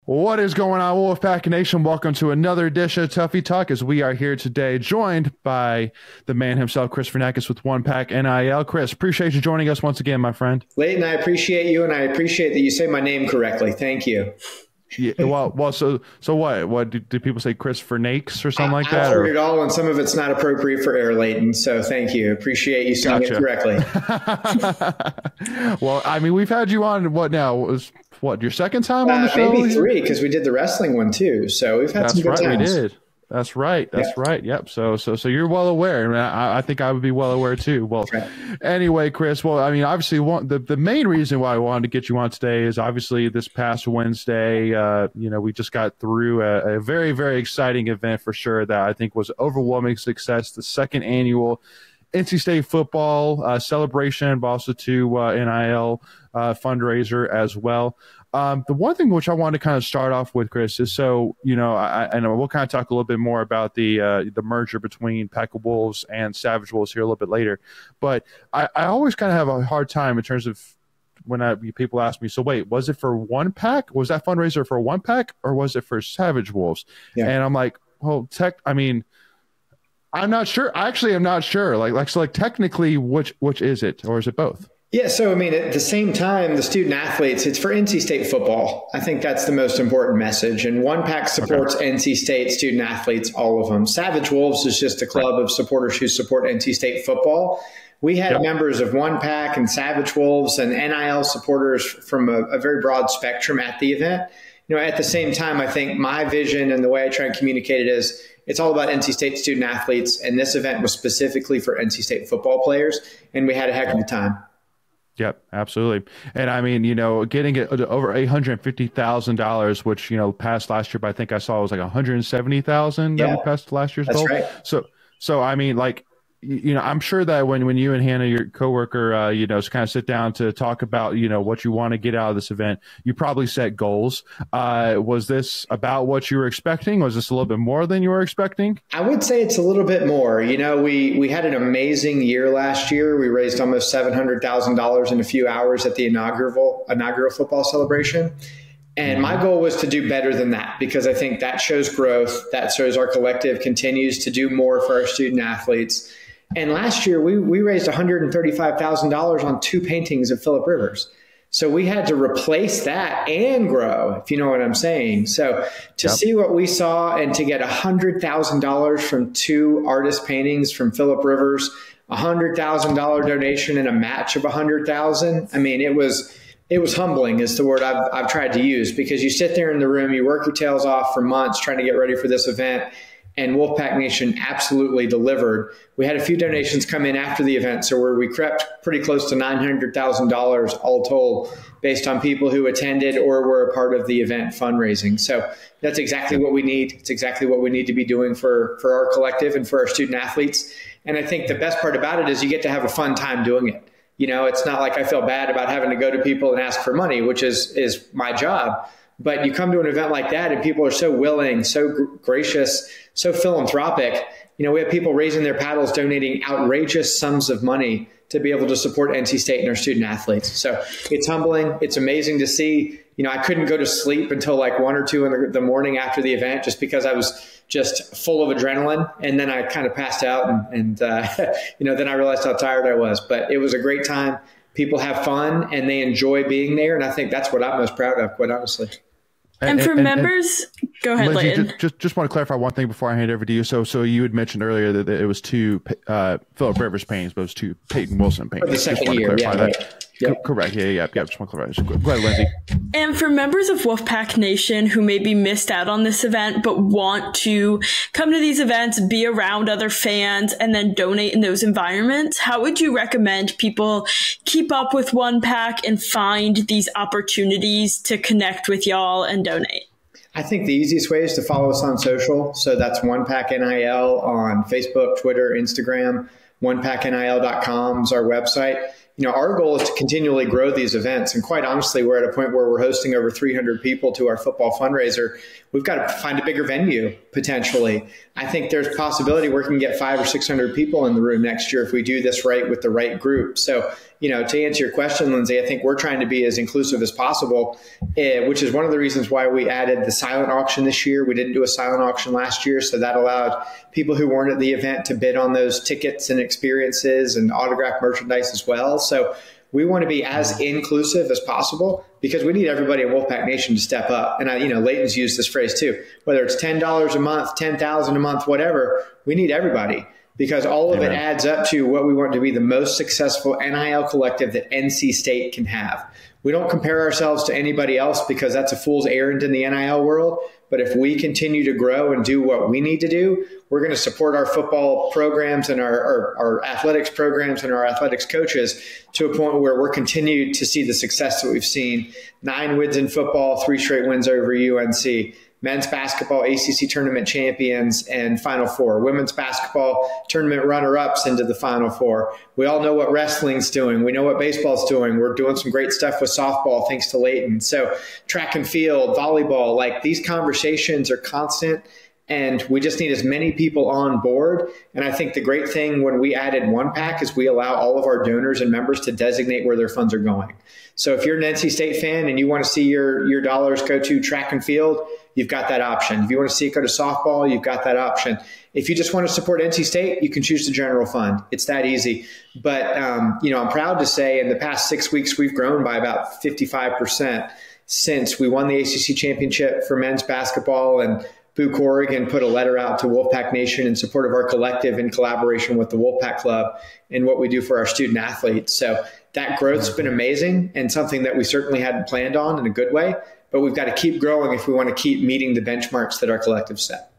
What is going on, Wolfpack Nation? Welcome to another edition of Tuffy Talk, as we are here today joined by the man himself, Chris VURNAKES with One Pack NIL. Chris, appreciate you joining us once again, my friend. Leighton, I appreciate you, and I appreciate that you say my name correctly. Thank you. Yeah, well. So what? What do people say, Chris VURNAKES or something like that? I've heard it all, and some of it's not appropriate for air, Leighton. So thank you. Appreciate you saying it correctly. Well, I mean, we've had you on what now? Was what your second time on the show? Maybe three, because we did the wrestling one too. So we've had some good times. We did. That's right. That's right. Yep. So you're well aware. I mean, I think I would be well aware too. Well, anyway, Chris, well, I mean, obviously the main reason why I wanted to get you on today is obviously this past Wednesday, we just got through a very, very exciting event for sure that I think was overwhelming success. The second annual NC State football celebration, but also to NIL fundraiser as well. The one thing which I want to kind of start off with, Chris, is I know we'll kind of talk a little bit more about the merger between Pack of Wolves and Savage Wolves here a little bit later. But I always kind of have a hard time in terms of when people ask me, so wait, was it for One Pack? Was that fundraiser for One Pack or was it for Savage Wolves? Yeah. And I'm like, well, I'm not sure. Actually, I'm not sure. Like technically, which is it, or is it both? Yeah, so I mean, at the same time, the student athletes, it's for NC State football. I think that's the most important message. And One Pack supports NC State student athletes, all of them. Savage Wolves is just a club of supporters who support NC State football. We had members of One Pack and Savage Wolves and NIL supporters from a very broad spectrum at the event. At the same time, I think my vision and the way I try and communicate it is it's all about NC State student athletes. And this event was specifically for NC State football players. And we had a heck of a time. Yep, absolutely. And I mean, getting it over $850,000, which, passed last year, but I think I saw it was like $170,000 that passed last year's goal. Right. So I mean, I'm sure that when you and Hannah, your coworker, kind of sit down to talk about, what you want to get out of this event, you probably set goals. Was this about what you were expecting? Was this a little bit more than you were expecting? I would say it's a little bit more. We had an amazing year last year. We raised almost $700,000 in a few hours at the inaugural football celebration. And my goal was to do better than that, because I think that shows growth. That shows our collective continues to do more for our student athletes. And last year, we raised $135,000 on 2 paintings of Philip Rivers. So we had to replace that and grow, if you know what I'm saying. So to see what we saw and to get $100,000 from 2 artist paintings from Philip Rivers, $100,000 donation and a match of $100,000. I mean, it was humbling is the word I've tried to use, because you sit there in the room, you work your tails off for months trying to get ready for this event. And Wolfpack Nation absolutely delivered. We had a few donations come in after the event, so we crept pretty close to $900,000 all told, based on people who attended or were a part of the event fundraising. So that's exactly what we need. It's exactly what we need to be doing for our collective and for our student athletes. And I think the best part about it is you get to have a fun time doing it. It's not like I feel bad about having to go to people and ask for money, which is my job. But you come to an event like that and people are so willing, so gracious, so philanthropic. We have people raising their paddles, donating outrageous sums of money to be able to support NC State and our student athletes. So it's humbling. It's amazing to see. I couldn't go to sleep until like 1 or 2 in the morning after the event, just because I was just full of adrenaline. And then I kind of passed out and then I realized how tired I was. But it was a great time. People have fun and they enjoy being there. And I think that's what I'm most proud of, quite honestly. And for members, go ahead, Lindsay, Leighton. Just want to clarify one thing before I hand it over to you. So you had mentioned earlier that it was 2 Philip Rivers paintings, but it was 2 Payton Wilson paintings. For the second year, Correct. Yeah. Just want to clarify. Go ahead, Lindsay. And for members of Wolfpack Nation who maybe missed out on this event but want to come to these events, be around other fans, and then donate in those environments, how would you recommend people keep up with One Pack and find these opportunities to connect with y'all and donate? I think the easiest way is to follow us on social. So that's One Pack NIL on Facebook, Twitter, Instagram. OnePackNIL.com is our website. Our goal is to continually grow these events. And quite honestly, we're at a point where we're hosting over 300 people to our football fundraiser. We've got to find a bigger venue, potentially. I think there's a possibility we can get 500 or 600 people in the room next year if we do this right with the right group. So to answer your question, Lindsay, I think we're trying to be as inclusive as possible, which is one of the reasons why we added the silent auction this year. We didn't do a silent auction last year, so that allowed people who weren't at the event to bid on those tickets and experiences and autographed merchandise as well. So we want to be as inclusive as possible because we need everybody in Wolfpack Nation to step up. And Layton's used this phrase too, whether it's $10 a month, $10,000 a month, whatever, we need everybody because all of it adds up to what we want to be the most successful NIL collective that NC State can have. We don't compare ourselves to anybody else because that's a fool's errand in the NIL world. But if we continue to grow and do what we need to do, we're going to support our football programs and our athletics programs and our athletics coaches to a point where we're continued to see the success that we've seen. 9 wins in football, 3 straight wins over UNC. Men's basketball, ACC Tournament champions and Final Four. Women's basketball tournament runner-ups into the Final Four. We all know what wrestling's doing. We know what baseball's doing. We're doing some great stuff with softball thanks to Layton. So track and field, volleyball, like these conversations are constant. And we just need as many people on board. And I think the great thing when we added One Pack is we allow all of our donors and members to designate where their funds are going. So if you're an NC State fan and you want to see your dollars go to track and field, you've got that option. If you want to see it go to softball, you've got that option. If you just want to support NC State, you can choose the general fund. It's that easy. But, I'm proud to say in the past 6 weeks, we've grown by about 55% since we won the ACC championship for men's basketball, and Buc Oregon put a letter out to Wolfpack Nation in support of our collective in collaboration with the Wolfpack Club and what we do for our student athletes. So that growth's been amazing and something that we certainly hadn't planned on in a good way, but we've got to keep growing if we want to keep meeting the benchmarks that our collective set.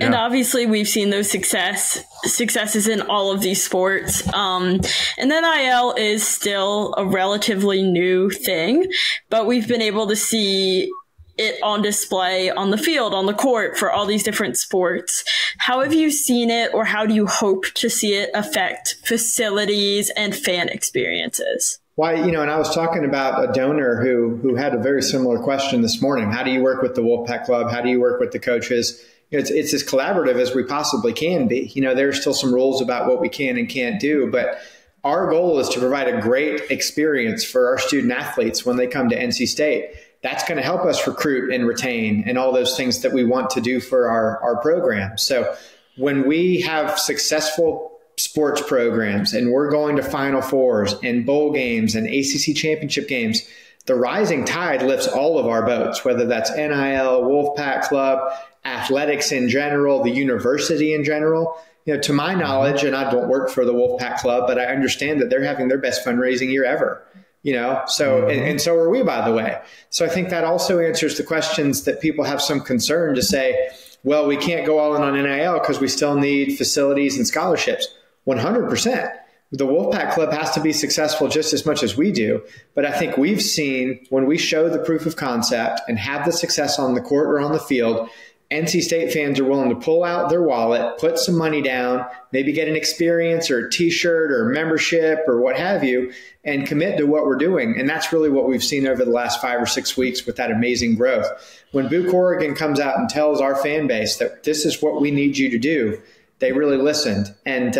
And obviously we've seen those successes in all of these sports. And NIL is still a relatively new thing, but we've been able to see it on display on the field, on the court for all these different sports. How have you seen it, or how do you hope to see it affect facilities and fan experiences? Why, and I was talking about a donor who had a very similar question this morning. How do you work with the Wolfpack Club? How do you work with the coaches? It's as collaborative as we possibly can be. There's still some rules about what we can and can't do, but our goal is to provide a great experience for our student athletes when they come to NC State. That's going to help us recruit and retain and all those things that we want to do for our program. So when we have successful sports programs and we're going to Final Fours and bowl games and ACC championship games, the rising tide lifts all of our boats, whether that's NIL, Wolfpack Club, athletics in general, the university in general. To my knowledge, and I don't work for the Wolfpack Club, but I understand that they're having their best fundraising year ever. So, and so are we, by the way. So I think that also answers the questions that people have some concern to say, well, we can't go all in on NIL because we still need facilities and scholarships. 100%. The Wolfpack Club has to be successful just as much as we do. But I think we've seen when we show the proof of concept and have the success on the court or on the field, NC State fans are willing to pull out their wallet, put some money down, maybe get an experience or a T-shirt or membership or what have you, and commit to what we're doing. And that's really what we've seen over the last 5 or 6 weeks with that amazing growth. When Buc Oregon comes out and tells our fan base that this is what we need you to do, they really listened. And,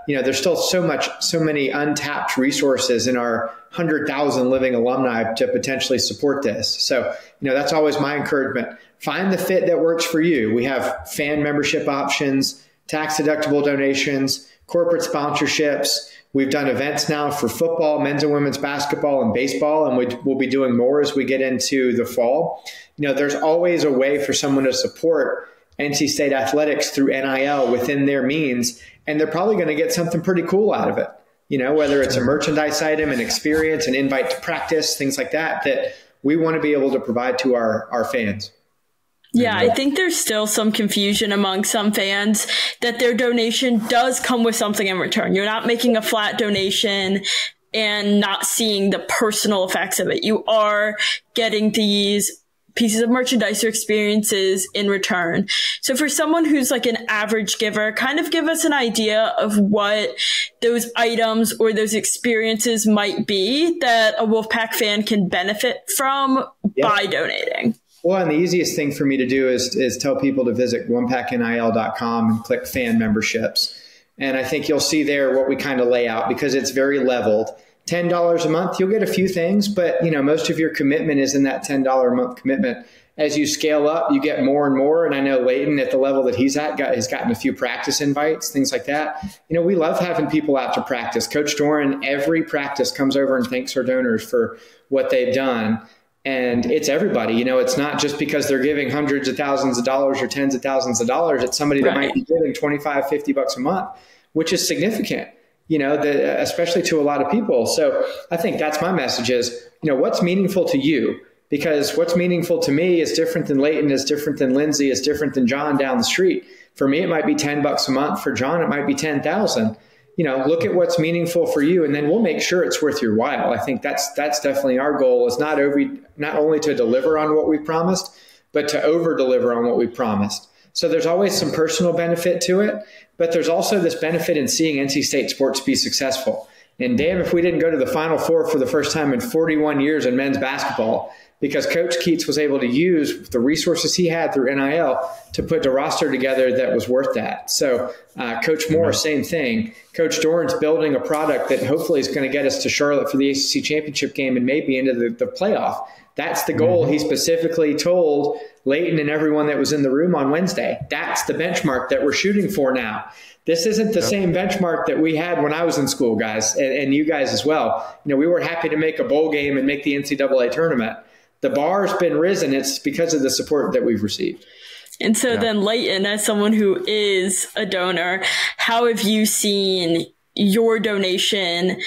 there's still so many untapped resources in our 100,000 living alumni to potentially support this. So, that's always my encouragement. Find the fit that works for you. We have fan membership options, tax deductible donations, corporate sponsorships. We've done events now for football, men's and women's basketball, and baseball, and we'll be doing more as we get into the fall. There's always a way for someone to support NC State athletics through NIL within their means, and they're probably going to get something pretty cool out of it. Whether it's a merchandise item, an experience, an invite to practice, things like that we want to be able to provide to our fans. Yeah, I think there's still some confusion among some fans that their donation does come with something in return. You're not making a flat donation and not seeing the personal effects of it. You are getting these pieces of merchandise or experiences in return. So for someone who's like an average giver, kind of give us an idea of what those items or those experiences might be that a Wolfpack fan can benefit from by donating. Well, and the easiest thing for me to do is tell people to visit onepacknil.com and click fan memberships. And I think you'll see there what we kind of lay out because it's very leveled. $10 a month, you'll get a few things, but most of your commitment is in that $10 a month commitment. As you scale up, you get more and more. And I know Leighton, at the level that he's at, has gotten a few practice invites, things like that. We love having people out to practice. Coach Doeren, every practice, comes over and thanks our donors for what they've done. And it's everybody. It's not just because they're giving hundreds of thousands of dollars or tens of thousands of dollars. It's somebody that might be giving $25, $50 a month, which is significant, especially to a lot of people. So I think that's my message is, what's meaningful to you? Because what's meaningful to me is different than Leighton, is different than Lindsay, is different than John down the street. For me, it might be $10 a month. For John, it might be 10,000. Look at what's meaningful for you, and then we'll make sure it's worth your while. I think that's definitely our goal, is not only to deliver on what we promised, but to over deliver on what we promised. So there's always some personal benefit to it, but there's also this benefit in seeing NC State sports be successful. And damn if we didn't go to the Final Four for the first time in 41 years in men's basketball, because Coach Keatts was able to use the resources he had through NIL to put the roster together that was worth that. So Coach Moore, same thing. Coach Doeren's building a product that hopefully is going to get us to Charlotte for the ACC championship game and maybe into the playoff. That's the goal. He specifically told Leighton and everyone that was in the room on Wednesday. That's the benchmark that we're shooting for now. This isn't the same benchmark that we had when I was in school, guys, and you guys as well. We were happy to make a bowl game and make the NCAA tournament. The bar's been risen. It's because of the support that we've received. And so then, Leighton, as someone who is a donor, how have you seen your donation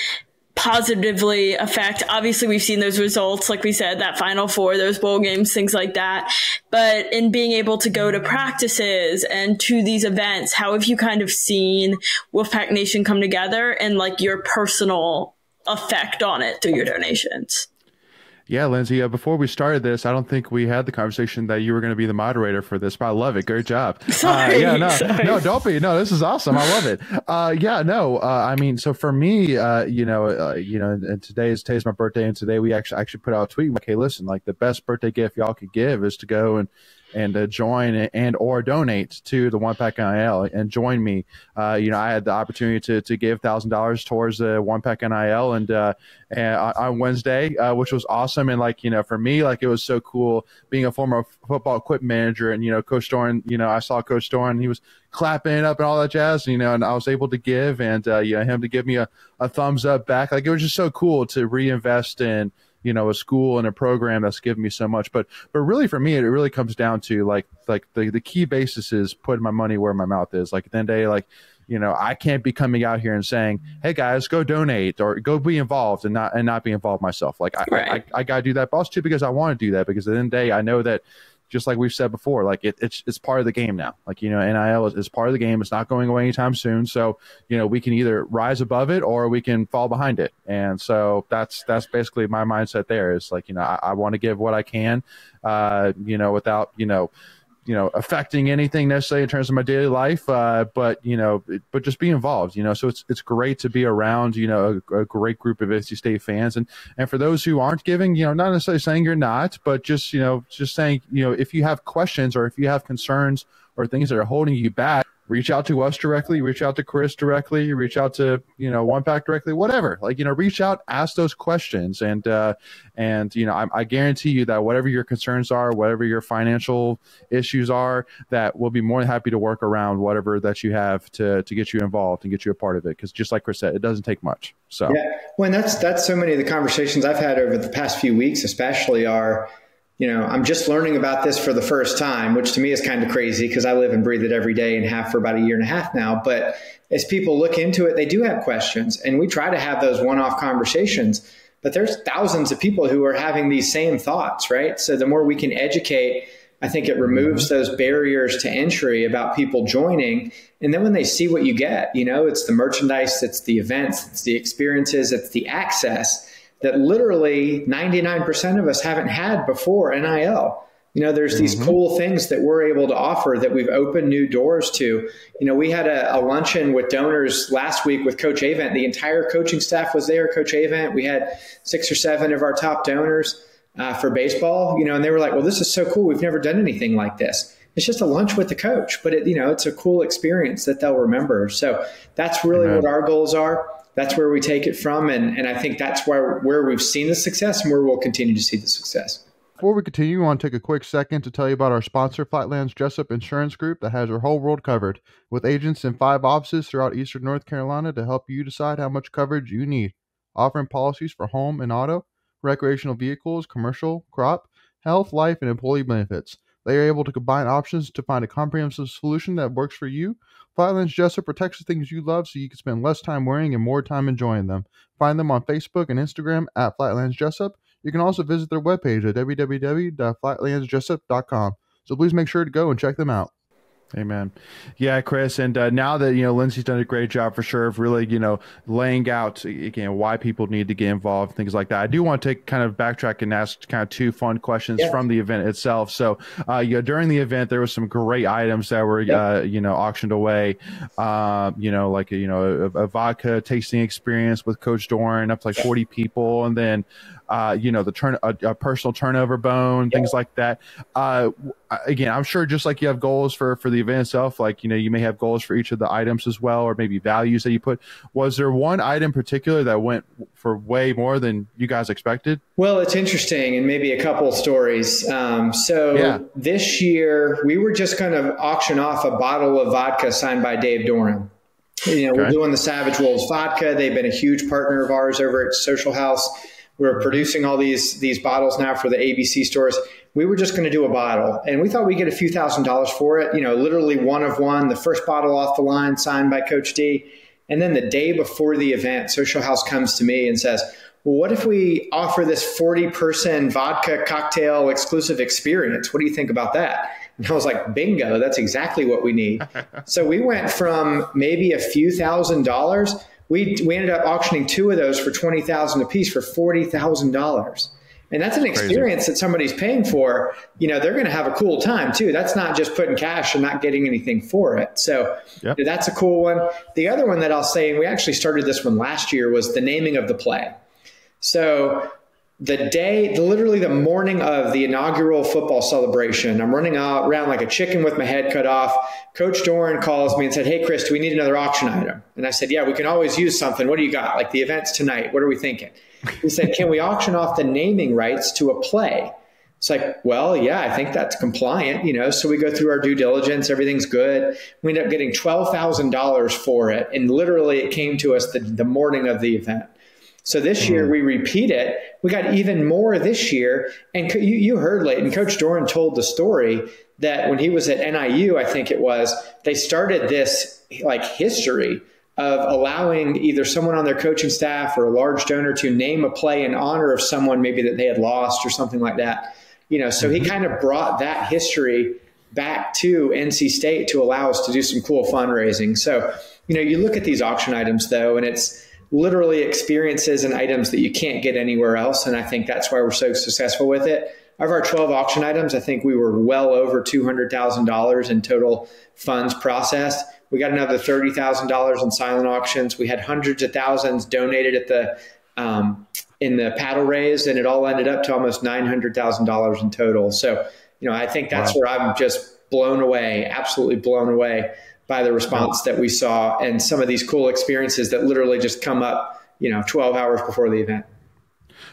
positively affect? Obviously, we've seen those results, like we said, that Final Four, those bowl games, things like that. But in being able to go to practices and to these events, how have you kind of seen Wolfpack Nation come together and like your personal effect on it through your donations? Yeah, Lindsay, before we started this, I don't think we had the conversation that you were going to be the moderator for this, but I love it. Great job. Sorry. No, don't be. No, this is awesome. I love it. I mean, so for me, and today's my birthday, and today we actually put out a tweet like, hey, listen, like the best birthday gift y'all could give is to go and join and or donate to the One Pack NIL and join me. I had the opportunity to give $1,000 towards the One Pack NIL and on Wednesday, which was awesome. And for me, it was so cool being a former football equipment manager and, Coach Doeren, I saw Coach Doeren, he was clapping up and all that jazz, and I was able to give and, him to give me a thumbs up back. It was just so cool to reinvest in, a school and a program that's given me so much. But really for me, it really comes down to the key basis is putting my money where my mouth is. At the end of the day, I can't be coming out here and saying, hey guys, go donate or go be involved and not be involved myself. I got to do that, but also too, because I want to do that, because at the end of the day, I know that just like we've said before, it's part of the game now. NIL is part of the game. It's not going away anytime soon. So, we can either rise above it or we can fall behind it. And so that's basically my mindset there is I want to give what I can, without, affecting anything necessarily in terms of my daily life. But just be involved, so it's great to be around, a great group of NC State fans. And for those who aren't giving, not necessarily saying you're not, but just saying, if you have questions or if you have concerns or things that are holding you back, reach out to us directly, reach out to Chris directly, reach out to, One Pack directly, whatever, reach out, ask those questions. And I guarantee you that whatever your concerns are, whatever your financial issues are, that we'll be more than happy to work around whatever that you have to get you involved and get you a part of it. Cause just like Chris said, it doesn't take much. So yeah, well, and that's so many of the conversations I've had over the past few weeks, especially are, I'm just learning about this for the first time, which to me is kind of crazy because I live and breathe it every day and have for about a year and a half now. But as people look into it, they do have questions, and we try to have those one-off conversations. But there's thousands of people who are having these same thoughts, right? So the more we can educate, I think it removes those barriers to entry about people joining. And then when they see what you get, it's the merchandise, it's the events, it's the experiences, it's the access that literally 99% of us haven't had before NIL. There's these cool things that we're able to offer that we've opened new doors to. We had a luncheon with donors last week with Coach Avent. The entire coaching staff was there, Coach Avent. We had 6 or 7 of our top donors for baseball, and they were like, well, this is so cool. We've never done anything like this. It's just a lunch with the coach, but it's a cool experience that they'll remember. So that's really what our goals are. that's where we take it from. And I think that's where we've seen the success and where we'll continue to see the success. Before we continue, I want to take a quick second to tell you about our sponsor, Flatlands Insurance Group, that has your whole world covered, with agents in 5 offices throughout Eastern North Carolina to help you decide how much coverage you need. Offering policies for home and auto, recreational vehicles, commercial, crop, health, life, and employee benefits. They are able to combine options to find a comprehensive solution that works for you. Flatlands Jessup protects the things you love so you can spend less time worrying and more time enjoying them. Find them on Facebook and Instagram at Flatlands Jessup. You can also visit their webpage at www.flatlandsjessup.com. So please make sure to go and check them out. Amen. Yeah, Chris. And now that, Lindsay's done a great job for sure of really, laying out again why people need to get involved, things like that. I do want to take kind of backtrack and ask kind of 2 fun questions from the event itself. So, during the event, there was some great items that were, auctioned away. Like, a vodka tasting experience with Coach Doeren, up to like 40 people. And then, a personal turnover bone, things like that. Again, I'm sure just like you have goals for the event itself, like, you may have goals for each of the items as well, or maybe values that you put. Was there one item in particular that went for way more than you guys expected? Well, it's interesting, and maybe a couple stories. This year we were just going to auction off a bottle of vodka signed by Dave Doeren. We're doing the Savage Wolves vodka. They've been a huge partner of ours over at Social House. We're producing all these bottles now for the ABC stores. We were just going to do a bottle, and we thought we'd get a few $1,000s for it. Literally one of one, the first bottle off the line signed by Coach D. And then the day before the event, Social House comes to me and says, well, what if we offer this 40-person vodka cocktail exclusive experience? What do you think about that? And I was like, bingo, that's exactly what we need. So we went from maybe a few $1,000s. We ended up auctioning 2 of those for $20,000 a piece for $40,000. And that's an experience that somebody's paying for. They're going to have a cool time too. That's not just putting cash and not getting anything for it. So that's a cool one. The other one that I'll say, and we actually started this one last year, was the naming of the play. So literally the morning of the inaugural football celebration, I'm running around like a chicken with my head cut off. Coach Doeren calls me and said, hey, Chris, do we need another auction item? And I said, yeah, we can always use something. What do you got? Like, the event's tonight. What are we thinking? He said, can we auction off the naming rights to a play? It's like, well, yeah, I think that's compliant, So we go through our due diligence. Everything's good. We end up getting $12,000 for it. And literally it came to us the morning of the event. So this year we repeat it. We got even more this year. And you heard, Leighton, Coach Doeren told the story that when he was at NIU, I think it was, they started this like history of allowing either someone on their coaching staff or a large donor to name a play in honor of someone maybe that they had lost or something like that. So he kind of brought that history back to NC State to allow us to do some cool fundraising. So, you look at these auction items though, and it's literally experiences and items that you can't get anywhere else. And I think that's why we're so successful with it. Of our 12 auction items, I think we were well over $200,000 in total funds processed. We got another $30,000 in silent auctions. We had hundreds of thousands donated at in the paddle raise, and it all ended up to almost $900,000 in total. So, I think that's where I'm just blown away, absolutely blown away by the response that we saw and some of these cool experiences that literally just come up, 12 hours before the event.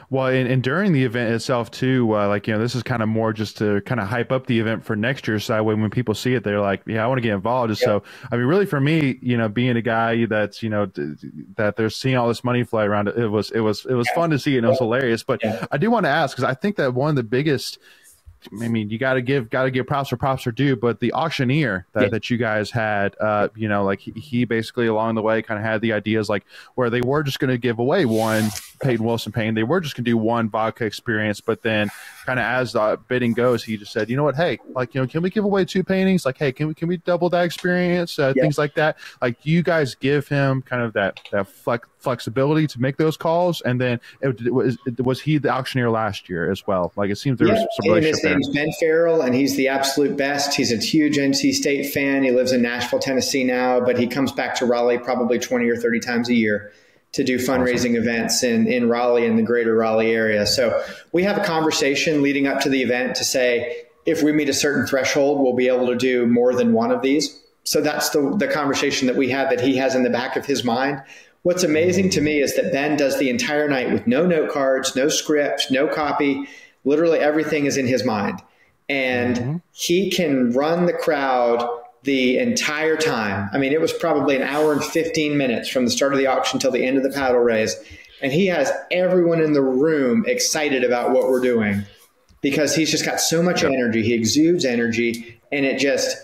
Well, and during the event itself too, this is kind of more just to kind of hype up the event for next year. So when people see it, they're like, yeah, I want to get involved. Just so, I mean, really for me, being a guy that's, that they're seeing all this money fly around, it was fun to see and it was hilarious. But I do want to ask, because I think that one of the biggest, I mean, you got to give props where props are due, but the auctioneer that you guys had, he basically along the way kind of had the ideas like where they were just going to give away one Payton Wilson painting. They were just going to do one vodka experience, but then kind of as the bidding goes, he just said, you know what, hey, can we give away 2 paintings? Like, hey, can we double that experience? Things like that. Like, you guys give him kind of that flexibility to make those calls, and then was he the auctioneer last year as well? Like, it seems there was some relationship there. His name's Ben Farrell, and he's the absolute best. He's a huge NC State fan. He lives in Nashville, Tennessee now, but he comes back to Raleigh probably 20 or 30 times a year to do fundraising events in Raleigh and the greater Raleigh area. So we have a conversation leading up to the event to say, if we meet a certain threshold, we'll be able to do more than one of these. So that's the conversation that we have, that he has in the back of his mind. what's amazing to me is that Ben does the entire night with no note cards, no script, no copy. Literally everything is in his mind. And he can run the crowd the entire time. I mean, it was probably an hour and 15 minutes from the start of the auction till the end of the paddle raise. And he has everyone in the room excited about what we're doing because he's just got so much energy. He exudes energy, and it just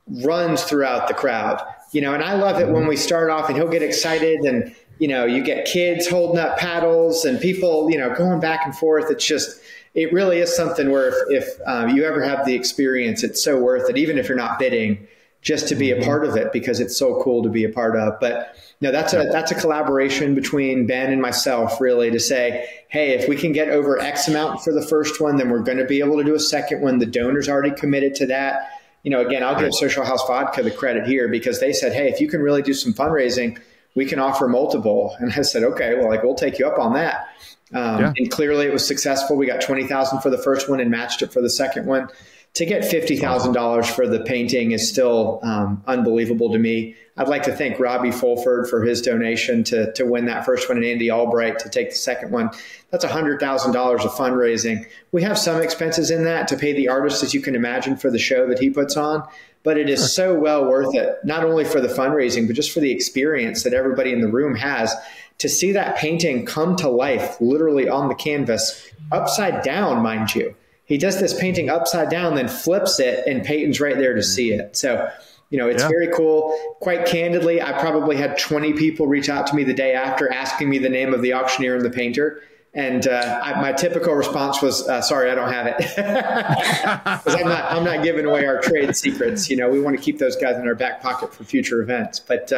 runs throughout the crowd. You know, and I love it when we start off and he'll get excited and, you know, you get kids holding up paddles and people, you know, going back and forth. It's just, it really is something where if you ever have the experience, it's so worth it, even if you're not bidding, just to be a part of it because it's so cool to be a part of. But no, that's a collaboration between Ben and myself, really, to say, hey, if we can get over X amount for the first one, then we're going to be able to do a second one. The donor's already committed to that. You know, again, I'll give Social House Vodka the credit here because they said, hey, if you can really do some fundraising, we can offer multiple. And I said, okay, well, like, we'll take you up on that. And clearly it was successful. We got $20,000 for the first one and matched it for the second one. To get $50,000 for the painting is still unbelievable to me. I'd like to thank Robbie Fulford for his donation to win that first one and Andy Albright to take the second one. That's $100,000 of fundraising. We have some expenses in that to pay the artist, as you can imagine, for the show that he puts on. But it is so well worth it, not only for the fundraising, but just for the experience that everybody in the room has to see that painting come to life, literally on the canvas, upside down, mind you. He does this painting upside down, then flips it, and Payton's right there to see it. So, you know, it's very cool. Quite candidly, I probably had 20 people reach out to me the day after asking me the name of the auctioneer and the painter. And my typical response was, sorry, I don't have it. Because I'm not giving away our trade secrets. You know, we want to keep those guys in our back pocket for future events. But,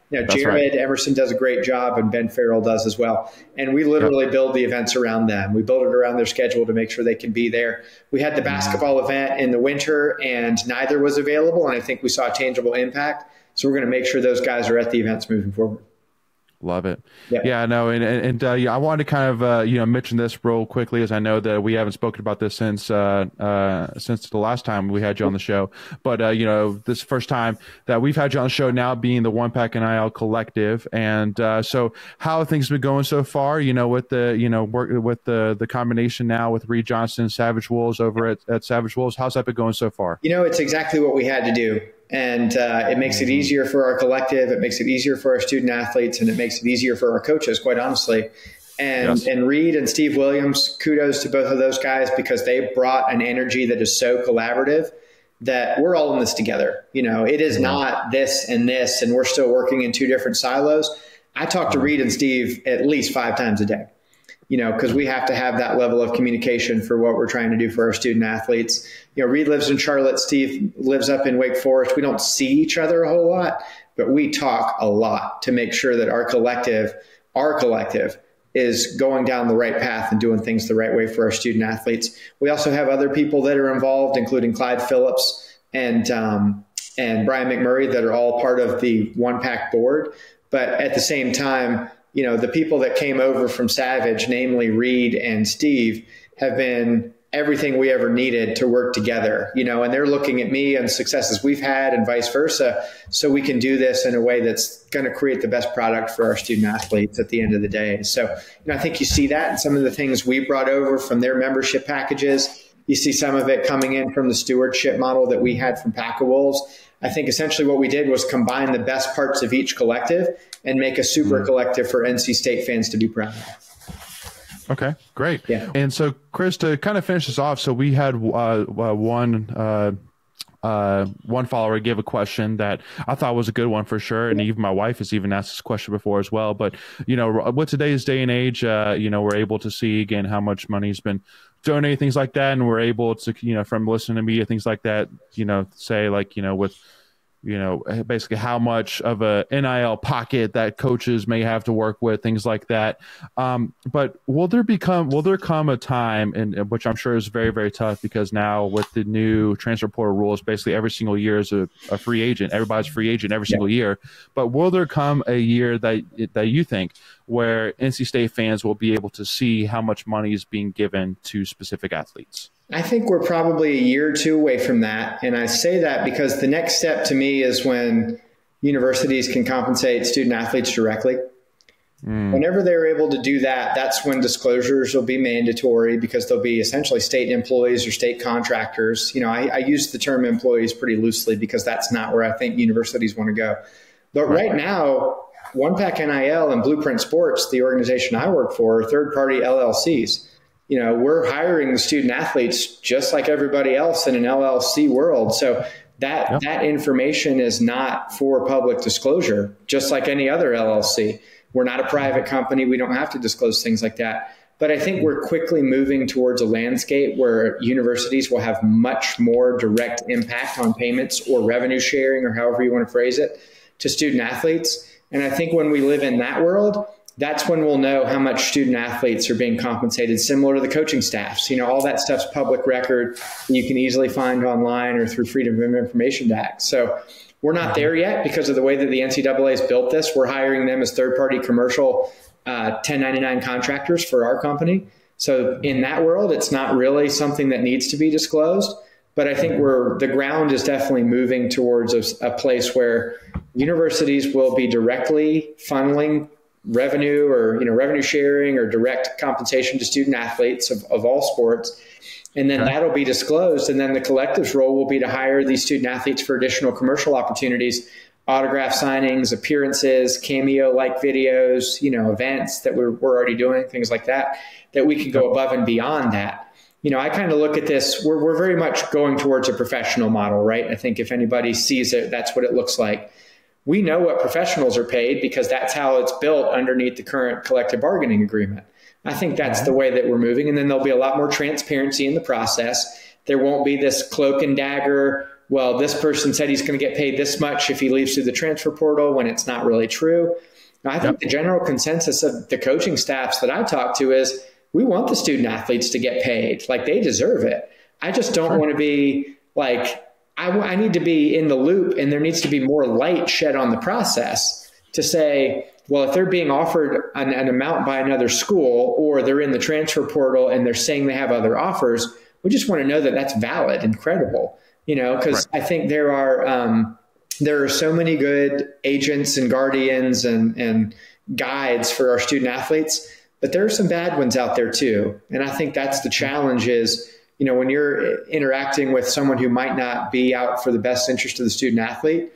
you know, Jared Emerson does a great job, and Ben Farrell does as well. And we literally build the events around them. We build it around their schedule to make sure they can be there. We had the basketball event in the winter, and neither was available. And I think we saw a tangible impact. So we're going to make sure those guys are at the events moving forward. Love it. Yeah, no, and I wanted to kind of you know, mention this real quickly, as I know that we haven't spoken about this since the last time we had you on the show. But you know, this first time that we've had you on the show now, being the One Pack NIL collective, and so how have things been going so far? You know, with the work with the combination now with Reed Johnson and Savage Wolves over at Savage Wolves. How's that been going so far? You know, it's exactly what we had to do. And it makes it easier for our collective. It makes it easier for our student athletes, and it makes it easier for our coaches, quite honestly. And Reed and Steve Williams, kudos to both of those guys, because they brought an energy that is so collaborative that we're all in this together. You know, it is not this, and we're still working in two different silos. I talk to Reed and Steve at least 5 times a day, you know, because we have to have that level of communication for what we're trying to do for our student athletes. You know, Reed lives in Charlotte. Steve lives up in Wake Forest. We don't see each other a whole lot, but we talk a lot to make sure that our collective is going down the right path and doing things the right way for our student athletes. We also have other people that are involved, including Clyde Phillips and Brian McMurray, that are all part of the One Pack board. But at the same time, you know, the people that came over from Savage, namely Reed and Steve, have been everything we ever needed to work together, you know, and they're looking at me and successes we've had and vice versa, so we can do this in a way that's going to create the best product for our student athletes at the end of the day. So, you know, I think you see that in some of the things we brought over from their membership packages. You see some of it coming in from the stewardship model that we had from Pack-A-Wolves. I think essentially what we did was combine the best parts of each collective and make a super collective for NC State fans to be proud of. Okay, great. Yeah. And so, Chris, to kind of finish this off, so we had one follower give a question that I thought was a good one for sure, and even my wife has even asked this question before as well. But you know, with today's day and age, you know, we're able to see again how much money's been donated, things like that, and we're able to, you know, from listening to media, things like that, you know, say like, you know, with, you know, basically how much of a NIL pocket that coaches may have to work with, things like that. But will there come a time, in which I'm sure is very, very tough, because now with the new transfer portal rules, basically every single year is a free agent. Everybody's free agent every single year. But will there come a year that you think where NC State fans will be able to see how much money is being given to specific athletes? I think we're probably a year or two away from that. And I say that because the next step to me is when universities can compensate student athletes directly. Whenever they're able to do that, that's when disclosures will be mandatory, because they'll be essentially state employees or state contractors. I use the term employees pretty loosely because that's not where I think universities want to go. But right now, One Pack NIL and Blueprint Sports, the organization I work for, are third-party LLCs. We're hiring the student athletes just like everybody else in an LLC world. So that information is not for public disclosure, just like any other LLC. We're not a private company. We don't have to disclose things like that. But I think we're quickly moving towards a landscape where universities will have much more direct impact on payments or revenue sharing, or however you want to phrase it, to student athletes. And I think when we live in that world, that's when we'll know how much student athletes are being compensated, similar to the coaching staffs. All that stuff's public record. You can easily find online or through Freedom of Information Act. So we're not there yet because of the way that the NCAA has built this. We're hiring them as third-party commercial 1099 contractors for our company. So in that world, it's not really something that needs to be disclosed. But I think the ground is definitely moving towards a place where universities will be directly funneling revenue or revenue sharing or direct compensation to student athletes of all sports. And then that'll be disclosed. And then the collective's role will be to hire these student athletes for additional commercial opportunities, autograph signings, appearances, cameo-like videos, events that we're already doing, things like that we can go above and beyond that. I kind of look at this, we're very much going towards a professional model, right? I think if anybody sees it, that's what it looks like. We know what professionals are paid because that's how it's built underneath the current collective bargaining agreement. I think that's the way that we're moving. And then there'll be a lot more transparency in the process. There won't be this cloak and dagger. Well, this person said he's going to get paid this much if he leaves through the transfer portal, when it's not really true. Now, I think the general consensus of the coaching staffs that I talk to is we want the student athletes to get paid. Like, they deserve it. I just don't want to be like, I need to be in the loop, and there needs to be more light shed on the process to say, well, if they're being offered an amount by another school, or they're in the transfer portal and they're saying they have other offers, we just want to know that that's valid and credible, because I think there are so many good agents and guardians and guides for our student athletes, but there are some bad ones out there too. And I think that's the challenge is, when you're interacting with someone who might not be out for the best interest of the student athlete,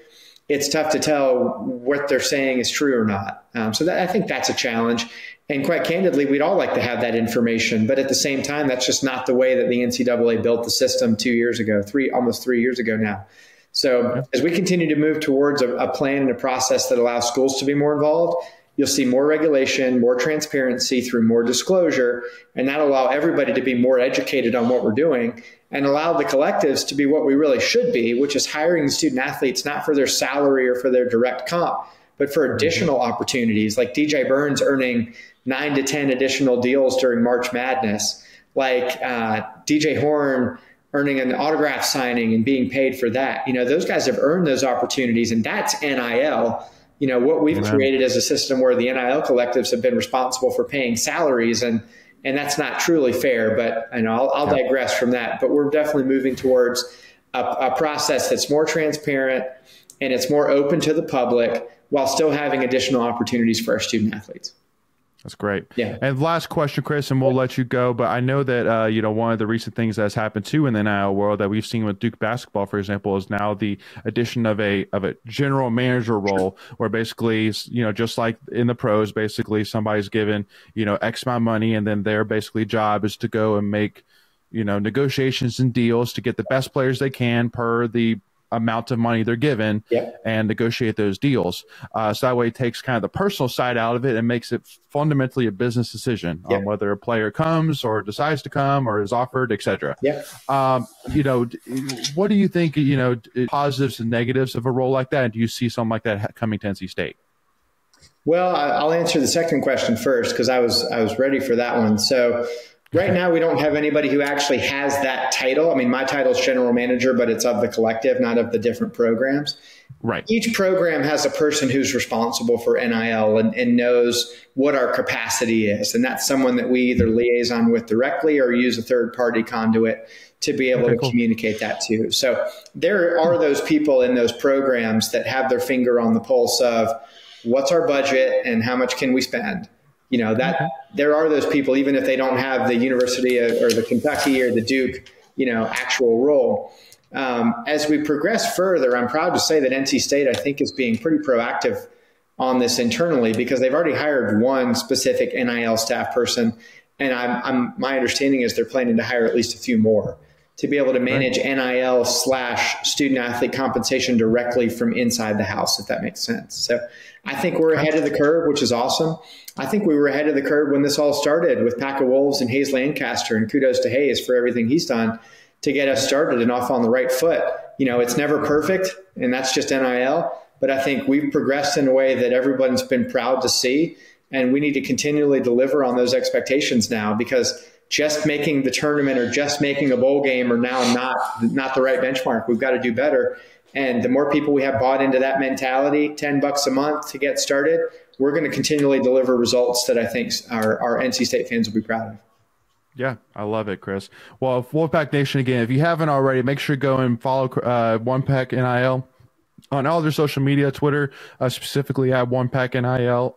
it's tough to tell what they're saying is true or not. I think that's a challenge. And quite candidly, we'd all like to have that information. But at the same time, that's just not the way that the NCAA built the system 2 years ago, almost 3 years ago now. So as we continue to move towards a plan and a process that allows schools to be more involved, you'll see more regulation, more transparency through more disclosure, and that'll allow everybody to be more educated on what we're doing and allow the collectives to be what we really should be, which is hiring the student athletes not for their salary or for their direct comp, but for additional opportunities, like DJ Burns earning 9 to 10 additional deals during March Madness, like DJ Horne earning an autograph signing and being paid for that. Those guys have earned those opportunities, and that's NIL. What we've created is a system where the NIL collectives have been responsible for paying salaries, and that's not truly fair, but I'll digress from that. But we're definitely moving towards a process that's more transparent and it's more open to the public while still having additional opportunities for our student athletes. That's great. Yeah. And last question, Chris, and we'll let you go. But I know that, one of the recent things that's happened too in the NIL world that we've seen with Duke basketball, for example, is now the addition of a general manager role where basically, just like in the pros, basically somebody's given, X amount of money, and then their basically job is to go and make, negotiations and deals to get the best players they can per the amount of money they're given and negotiate those deals. So that way it takes kind of the personal side out of it and makes it fundamentally a business decision on whether a player comes or decides to come or is offered, et cetera. What do you think, positives and negatives of a role like that? And do you see something like that coming to NC State? Well, I'll answer the second question first because I was ready for that one. So right now, we don't have anybody who actually has that title. I mean, my title is general manager, but it's of the collective, not of the different programs. Right. Each program has a person who's responsible for NIL and knows what our capacity is. And that's someone that we either liaison with directly or use a third-party conduit to be able to communicate that to. So there are those people in those programs that have their finger on the pulse of what's our budget and how much can we spend? You know, that there are those people, even if they don't have the University or the Kentucky or the Duke, you know, actual role. As we progress further, I'm proud to say that NC State, I think, is being pretty proactive on this internally, because they've already hired one specific NIL staff person. And my understanding is they're planning to hire at least a few more to be able to manage NIL / student athlete compensation directly from inside the house, if that makes sense. So I think we're ahead of the curve, which is awesome. I think we were ahead of the curve when this all started with Pack of Wolves and Hayes Lancaster, and kudos to Hayes for everything he's done to get us started and off on the right foot. You know, it's never perfect, and that's just NIL, but I think we've progressed in a way that everyone's been proud to see, and we need to continually deliver on those expectations now, because just making the tournament or just making a bowl game are now not the right benchmark. We've got to do better. And the more people we have bought into that mentality, $10 a month to get started, we're going to continually deliver results that I think our NC State fans will be proud of. Yeah, I love it, Chris. Well, Wolfpack Nation, again, if you haven't already, make sure to go and follow One Pack NIL on all their social media, Twitter, specifically at One Pack NIL.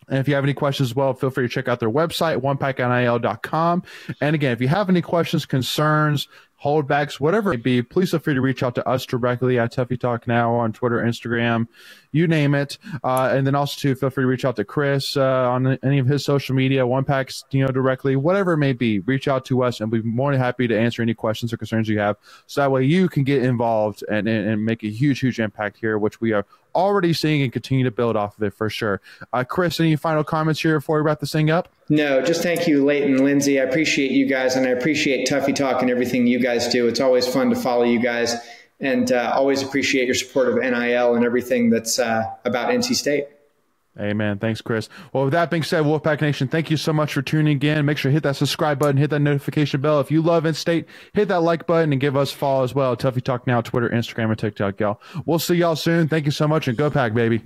And if you have any questions as well, feel free to check out their website, onepacknil.com. And again, if you have any questions, concerns, holdbacks, whatever it may be, please feel free to reach out to us directly at Tuffy Talk Now on Twitter, Instagram, you name it. And then also too, feel free to reach out to Chris on any of his social media, One Packs, directly, whatever it may be. Reach out to us, and we'll be more than happy to answer any questions or concerns you have. So that way you can get involved and make a huge, huge impact here, which we are already seeing and continue to build off of it for sure. Chris, any final comments here before we wrap this thing up? No, just thank you, Leighton, Lindsay. I appreciate you guys, and I appreciate Tuffy Talk and everything you guys do. It's always fun to follow you guys, and always appreciate your support of NIL and everything that's about NC State. Amen. Thanks, Chris. Well, with that being said, Wolfpack Nation, thank you so much for tuning in. Make sure to hit that subscribe button, hit that notification bell. If you love NC State, hit that like button and give us a follow as well. Tuffy Talk Now, Twitter, Instagram, and TikTok, y'all. We'll see y'all soon. Thank you so much, and go Pack, baby.